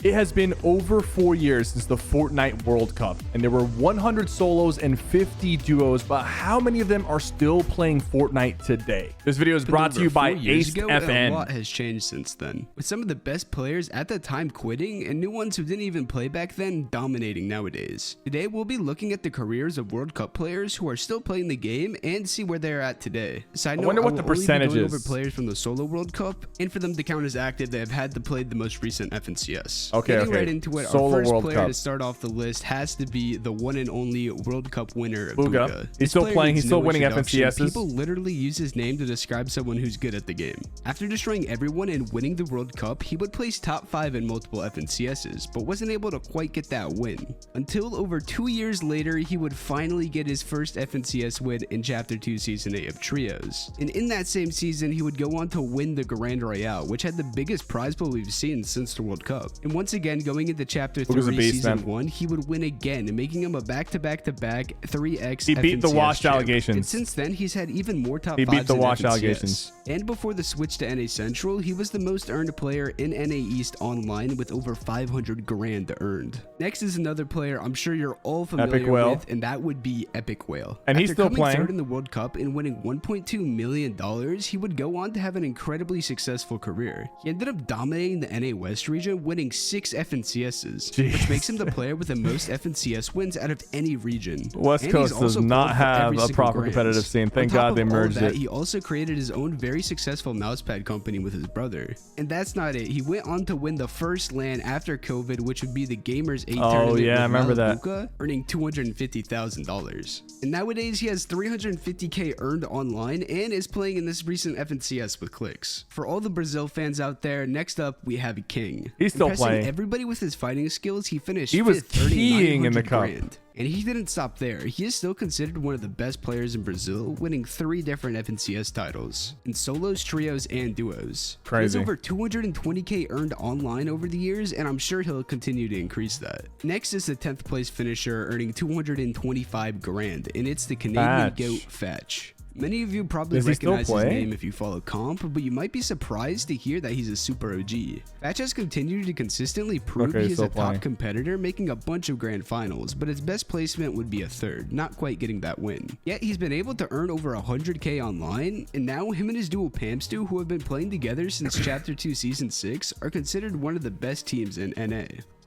It has been over 4 years since the Fortnite World Cup, and there were 100 solos and 50 duos, but how many of them are still playing Fortnite today? This video is brought to you by AceFN. A lot has changed since then, with some of the best players at the time quitting and new ones who didn't even play back then dominating nowadays. Today we'll be looking at the careers of World Cup players who are still playing the game and see where they're at today. Side note, I wonder what the percentage is. Over players from the solo World Cup, and for them to count as active, they have had to play the most recent FNCS. Getting right into it, solo our first World player Cup to start off the list has to be the one and only World Cup winner, Bugha. He's still playing, he's still winning FNCSs. People literally use his name to describe someone who's good at the game. After destroying everyone and winning the World Cup, he would place top 5 in multiple FNCSs, but wasn't able to quite get that win. Until over 2 years later, he would finally get his first FNCS win in Chapter 2 Season 8 of Trios. And in that same season, he would go on to win the Grand Royale, which had the biggest prize pool we've seen since the World Cup. And once again, going into Chapter 3 Season 1, he would win again, making him a back-to-back-to-back 3x He beat the washed allegations. And since then, he's had even more top 5s. He beat the washed FNCS. allegations. And before the switch to NA Central, he was the most earned player in NA East online with over 500 grand earned. Next is another player I'm sure you're all familiar with, and that would be Epic Whale. And he's still playing. Third in the World Cup and winning $1.2 million, he would go on to have an incredibly successful career. He ended up dominating the NA West region, winning 6 FNCSs, which makes him the player with the most FNCS wins out of any region. West Coast does not have a proper competitive scene. Thank God they merged it. He also created his own very successful mousepad company with his brother. And that's not it. He went on to win the first LAN after COVID, which would be the Gamers 8 tournament. Oh yeah, I remember that. Bugha, earning $250,000. And nowadays he has 350k earned online and is playing in this recent FNCS with Clicks. For all the Brazil fans out there, next up we have King. He's still Impressing playing. Everybody with his fighting skills, he finished He was 5th, keying in the cup. Grand. And he didn't stop there. He is still considered one of the best players in Brazil, winning 3 different FNCS titles in solos, trios, and duos. Crazy. He has over 220k earned online over the years, and I'm sure he'll continue to increase that. Next is the 10th place finisher, earning 225 grand, and it's the Canadian GOAT Fetch. Many of you probably recognize his name if you follow comp, but you might be surprised to hear that he's a super OG. Fetch has continued to consistently prove he's a top competitor, making a bunch of grand finals, but his best placement would be a 3rd, not quite getting that win. Yet he's been able to earn over 100k online, and now him and his duo Pamstu, who have been playing together since Chapter 2 Season 6, are considered one of the best teams in NA.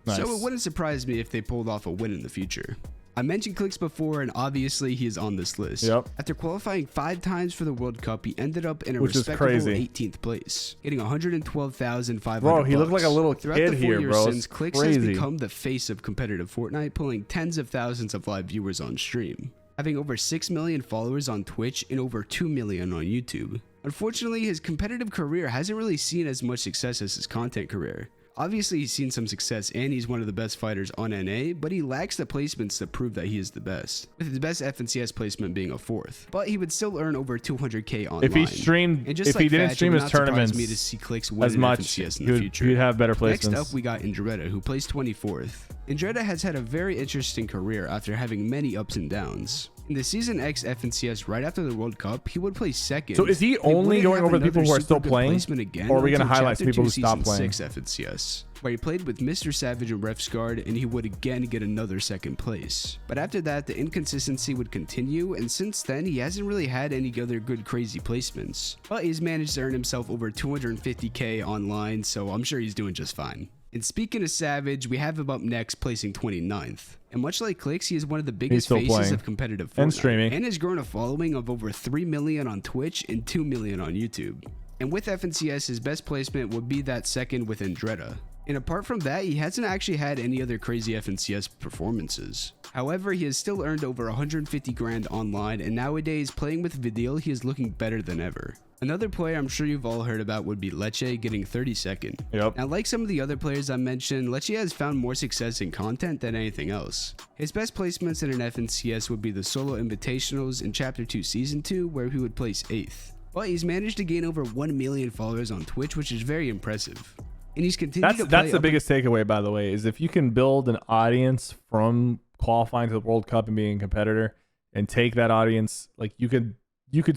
Nice. So it wouldn't surprise me if they pulled off a win in the future. I mentioned Clicks before, and obviously he is on this list. After qualifying 5 times for the World Cup, he ended up in a respectable 18th place, getting $112,500. Bro, he looked like a little kid here, bro. Since Clicks has become the face of competitive Fortnite, pulling tens of thousands of live viewers on stream, having over 6 million followers on Twitch and over 2 million on YouTube. Unfortunately, his competitive career hasn't really seen as much success as his content career. Obviously, he's seen some success and he's one of the best fighters on NA, but he lacks the placements to prove that he is the best, with his best FNCS placement being a 4th. But he would still earn over 200k online. If he streamed, and just if he didn't stream his tournaments me to see Clicks win as much, he'd have better placements. Next up, we got Indreda, who placed 24th. Indreda has had a very interesting career after having many ups and downs. In the Season X FNCS right after the World Cup, he would place 2nd. So is he only going over the people who are still playing? Or are we going to highlight people who stopped playing? 6 FNCS, where he played with Mr. Savage and Refsguard, and he would again get another 2nd place. But after that, the inconsistency would continue, and since then, he hasn't really had any other good crazy placements. But he's managed to earn himself over 250k online, so I'm sure he's doing just fine. And speaking of Savage, we have him up next, placing 29th. And much like Clicks, he is one of the biggest faces of competitive Fortnite, and streaming, and has grown a following of over 3 million on Twitch and 2 million on YouTube. And with FNCS, his best placement would be that 2nd with Indreda. And apart from that, he hasn't actually had any other crazy FNCS performances. However, he has still earned over 150 grand online, and nowadays, playing with Vidil, he is looking better than ever. Another player I'm sure you've all heard about would be Leche, getting 32nd. Now, like some of the other players I mentioned, Leche has found more success in content than anything else. His best placements in an FNCS would be the solo invitationals in Chapter 2 Season 2, where he would place 8th. But he's managed to gain over 1 million followers on Twitch, which is very impressive. And he's continued to play. That's the biggest takeaway, by the way, is if you can build an audience from qualifying to the World Cup and being a competitor, and take that audience, like you could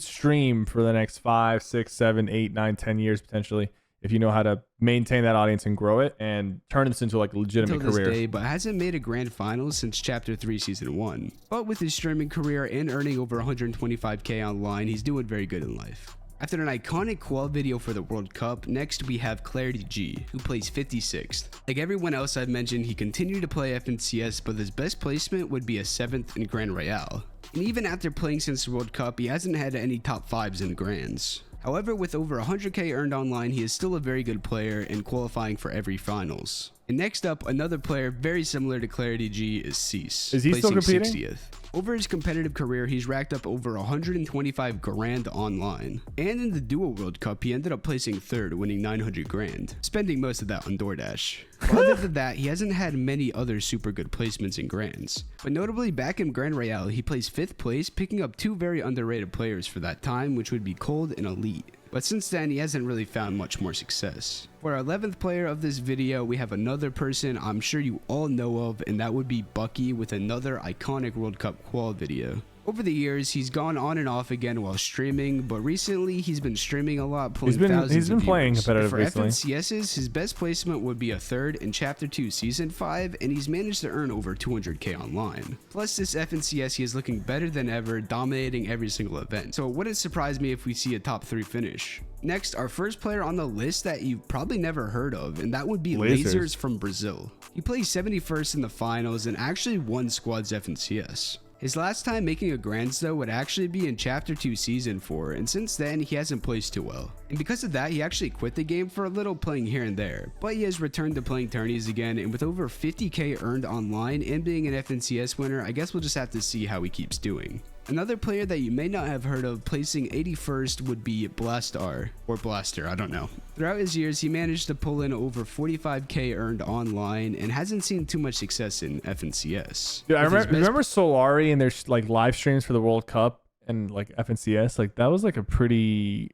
stream for the next 5, 6, 7, 8, 9, 10 years potentially if you know how to maintain that audience and grow it and turn this into like a legitimate career. Day, but hasn't made a grand finals since Chapter 3 Season 1. But with his streaming career and earning over 125k online, he's doing very good in life. After an iconic qual video for the World Cup, next we have ClarityG, who plays 56th. Like everyone else I've mentioned, he continued to play FNCS, but his best placement would be a 7th in Grand Royale. And even after playing since the World Cup, he hasn't had any top 5s in Grands. However, with over 100k earned online, he is still a very good player and qualifying for every finals. And next up, another player very similar to ClarityG is Cease. Is he still competing? 60th. Over his competitive career, he's racked up over 125 grand online. And in the Duo World Cup, he ended up placing 3rd, winning 900 grand, spending most of that on DoorDash. But other than that, he hasn't had many other super good placements in Grands. But notably, back in Grand Royale, he placed 5th place, picking up 2 very underrated players for that time, which would be Cold and Elite. But since then, he hasn't really found much more success. For our 11th player of this video, we have another person I'm sure you all know of, and that would be Bucky with another iconic World Cup qual video. Over the years, he's gone on and off again while streaming, but recently he's been streaming a lot, pulling thousands He's been playing competitive for recently. FNCS's, his best placement would be a 3rd in Chapter 2 Season 5, and he's managed to earn over 200k online. Plus, this FNCS, he is looking better than ever, dominating every single event. So it wouldn't surprise me if we see a top 3 finish. Next, our first player on the list that you've probably never heard of, and that would be Lasers from Brazil. He placed 71st in the finals and actually won Squad's FNCS. His last time making a Grands though would actually be in Chapter 2 Season 4, and since then he hasn't placed too well. And because of that, he actually quit the game for a little, playing here and there. But he has returned to playing tourneys again, and with over 50k earned online and being an FNCS winner, I guess we'll just have to see how he keeps doing. Another player that you may not have heard of placing 81st would be Blastar, or Blaster, I don't know. Throughout his years, he managed to pull in over 45k earned online and hasn't seen too much success in FNCS. Dude, I remember Solari and their like live streams for the World Cup and like FNCS. Like that was like a pretty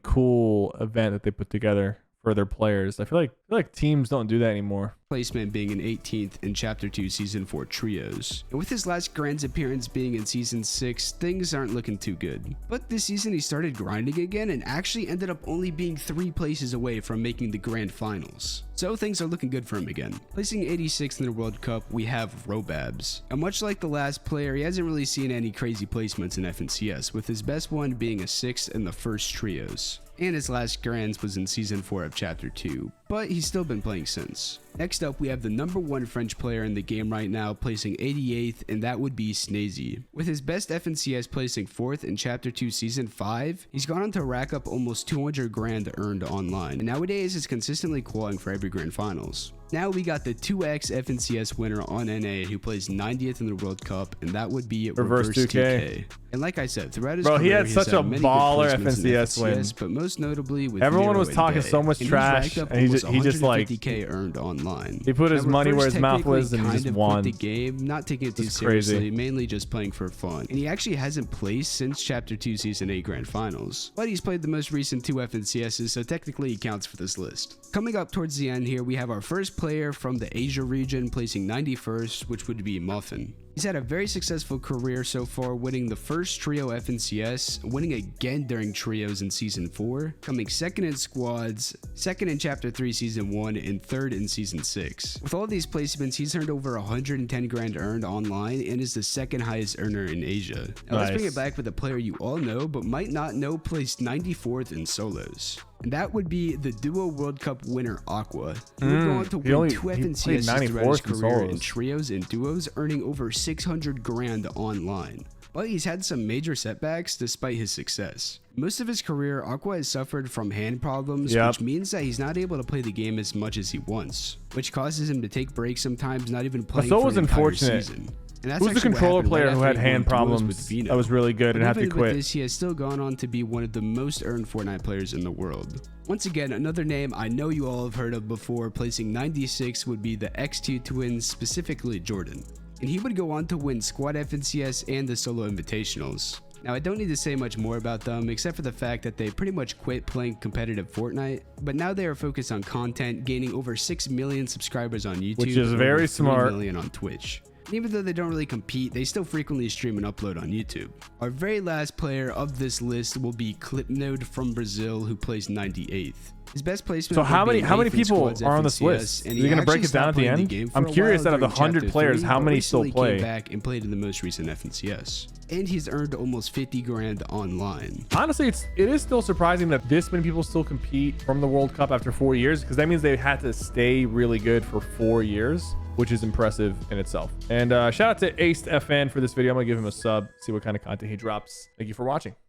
cool event that they put together for their players. I feel like teams don't do that anymore. Placement being an 18th in Chapter 2 Season 4 Trios. And with his last Grands appearance being in Season 6, things aren't looking too good. But this season he started grinding again and actually ended up only being 3 places away from making the Grand Finals. So things are looking good for him again. Placing 86th in the World Cup, we have Robabs. And much like the last player, he hasn't really seen any crazy placements in FNCS, with his best one being a 6th in the first Trios. And his last Grands was in Season 4 of Chapter 2, but he's still been playing since. Next up, we have the #1 French player in the game right now, placing 88th, and that would be Snazy. With his best FNCS placing 4th in Chapter 2 Season 5, he's gone on to rack up almost 200 grand earned online, and nowadays is consistently qualifying for every Grand Finals. Now we got the 2x FNCS winner on NA who plays 90th in the World Cup, and that would be Reverse 2K. And like I said, throughout his career, he had such a baller FNCS win. But most notably with everyone was talking so much trash, and he just like 50k earned online. He put his money where his mouth was, and he just won. The game, not taking it too seriously, mainly just playing for fun. And he actually hasn't placed since Chapter 2 Season 8 Grand Finals, but he's played the most recent 2 FNCSs, so technically he counts for this list. Coming up towards the end here, we have our first player from the Asia region placing 91st, which would be Muffin. He's had a very successful career so far, winning the first Trio FNCS, winning again during Trios in Season 4, coming 2nd in Squads, 2nd in Chapter 3 Season 1, and 3rd in Season 6. With all these placements, he's earned over 110 grand earned online and is the 2nd highest earner in Asia. Now let's bring it back with a player you all know but might not know, placed 94th in Solos. And that would be the Duo World Cup winner Aqua. He would go on to win 2 FNCSs throughout his career in Trios and Duos, earning over 600 grand online. But he's had some major setbacks despite his success. Most of his career, Aqua has suffered from hand problems, which means that he's not able to play the game as much as he wants, which causes him to take breaks sometimes, not even playing for an entire season. And that's who's the controller player who had hand problems that was really good and had to quit? With this, he has still gone on to be one of the most earned Fortnite players in the world. Once again, another name I know you all have heard of before, placing 96 would be the X2 twins, specifically Jordan. And he would go on to win Squad FNCS and the Solo Invitationals. Now, I don't need to say much more about them except for the fact that they pretty much quit playing competitive Fortnite, but now they are focused on content, gaining over 6 million subscribers on YouTube, which is very smart, 3 million on Twitch. And even though they don't really compete, they still frequently stream and upload on YouTube. Our very last player of this list will be Clipnode from Brazil, who plays 98th. His best placement. So how many people are on this list? Is he gonna break it down at the end? I'm curious, out of the 100 players, how many still play? Came back and played in the most recent FNCS, and he's earned almost 50 grand online. Honestly, it is still surprising that this many people still compete from the World Cup after 4 years, because that means they had to stay really good for 4 years, which is impressive in itself. And shout out to AcedFN for this video. I'm gonna give him a sub, see what kind of content he drops. Thank you for watching.